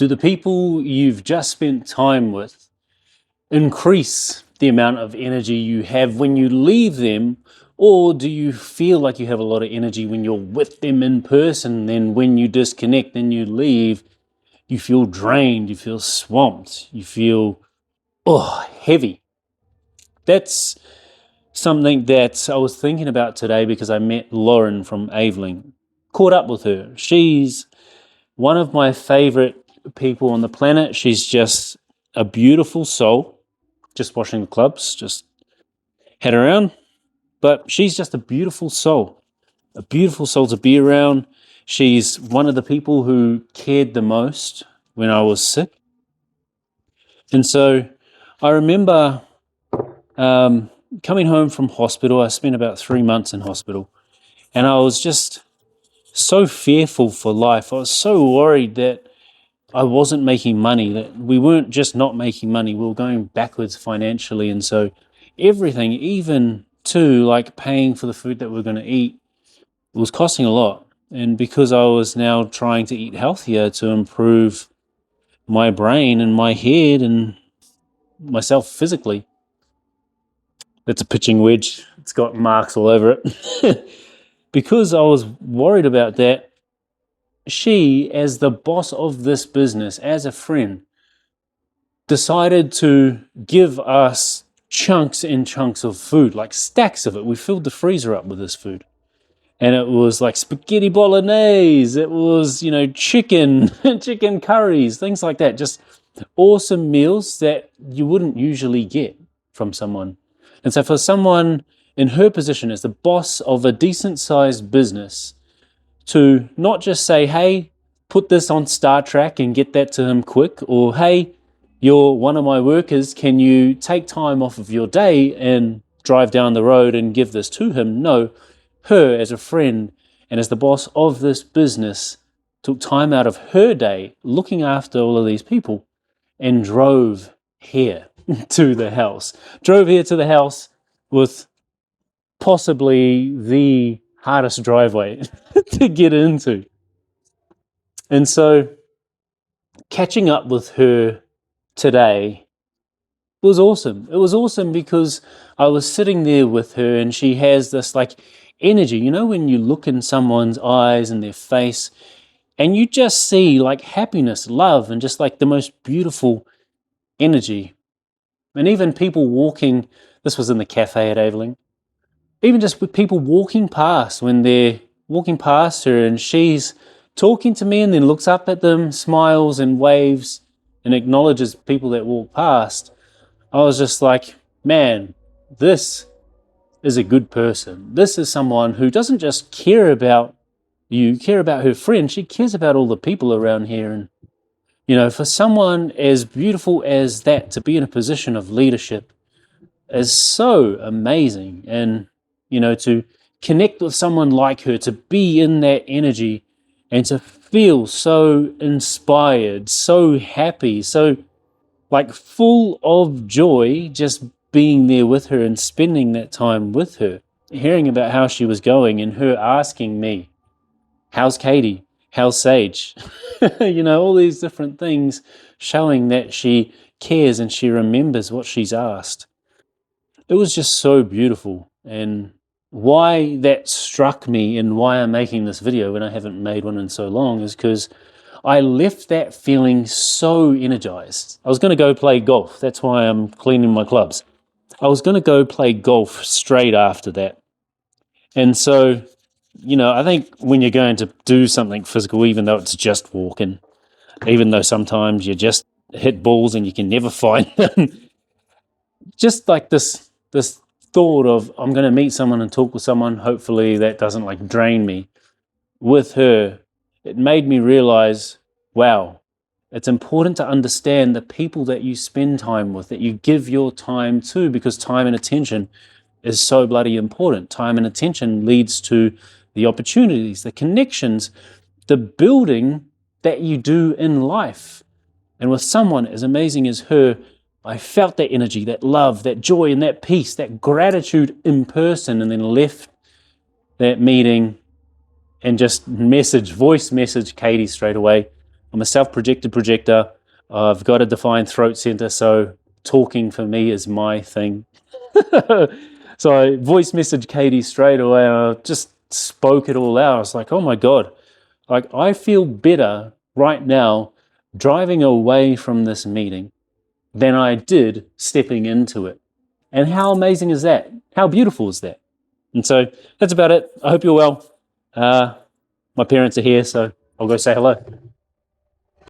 Do the people you've just spent time with increase the amount of energy you have when you leave them, or do you feel like you have a lot of energy when you're with them in person, then when you disconnect and you leave, you feel drained, you feel swamped, you feel heavy? That's something that I was thinking about today because I met Lauren from Aveling. Caught up with her. She's one of my favorite people on the planet. She's just a beautiful soul. Just washing the clubs, just head around. But she's just a beautiful soul to be around. She's one of the people who cared the most when I was sick. And so I remember coming home from hospital. I spent about 3 months in hospital, and I was just so fearful for life. I was so worried that I wasn't making money, that we weren't just not making money, we were going backwards financially. And so everything, even to like paying for the food that we're going to eat, was costing a lot. And because I was now trying to eat healthier to improve my brain and my head and myself physically, that's a pitching wedge. It's got marks all over it. Because I was worried about that, she, as the boss of this business, as a friend, decided to give us chunks and chunks of food, like stacks of it. We filled the freezer up with this food. And it was like spaghetti bolognese, it was, chicken, chicken curries, things like that. Just awesome meals that you wouldn't usually get from someone. And so for someone in her position as the boss of a decent-sized business to not just say, hey, put this on Star Trek and get that to him quick, or hey, you're one of my workers, can you take time off of your day and drive down the road and give this to him? No, her as a friend and as the boss of this business took time out of her day looking after all of these people and drove here to the house. Drove here to the house with possibly the hardest driveway to get into. And so catching up with her today was awesome. It was awesome because I was sitting there with her and she has this like energy, when you look in someone's eyes and their face and you just see like happiness, love, and just like the most beautiful energy. And even people walking, this was in the cafe at Aveling, even just with people walking past, when they're walking past her and she's talking to me and then looks up at them, smiles and waves and acknowledges people that walk past, I was just like, man, this is a good person. This is someone who doesn't just care about you, care about her friend, she cares about all the people around here. And, for someone as beautiful as that to be in a position of leadership is so amazing. And, to connect with someone like her, to be in that energy and to feel so inspired, so happy, so like full of joy just being there with her and spending that time with her, hearing about how she was going and her asking me, how's Katie? How's Sage? All these different things showing that she cares and she remembers what she's asked. It was just so beautiful. And why that struck me and why I'm making this video when I haven't made one in so long is because I left that feeling so energized. I was going to go play golf. That's why I'm cleaning my clubs. I was going to go play golf straight after that. And so, I think when you're going to do something physical, even though it's just walking, even though sometimes you just hit balls and you can never find them, just like this thought of I'm going to meet someone and talk with someone, hopefully that doesn't like drain me. With her, it made me realize, wow, it's important to understand the people that you spend time with, that you give your time to, because time and attention is so bloody important. Time and attention leads to the opportunities, the connections, the building that you do in life. And with someone as amazing as her, I felt that energy, that love, that joy, and that peace, that gratitude in person, and then left that meeting and just voice message Katie straight away I'm a self-projected projector. I've got a defined throat center, so talking for me is my thing. So I voice messaged Katie straight away, and I just spoke it all out. I was like, oh my God, like I feel better right now driving away from this meeting than I did stepping into it. And how amazing is that? How beautiful is that? And so that's about it. I hope you're well. My parents are here, so I'll go say hello.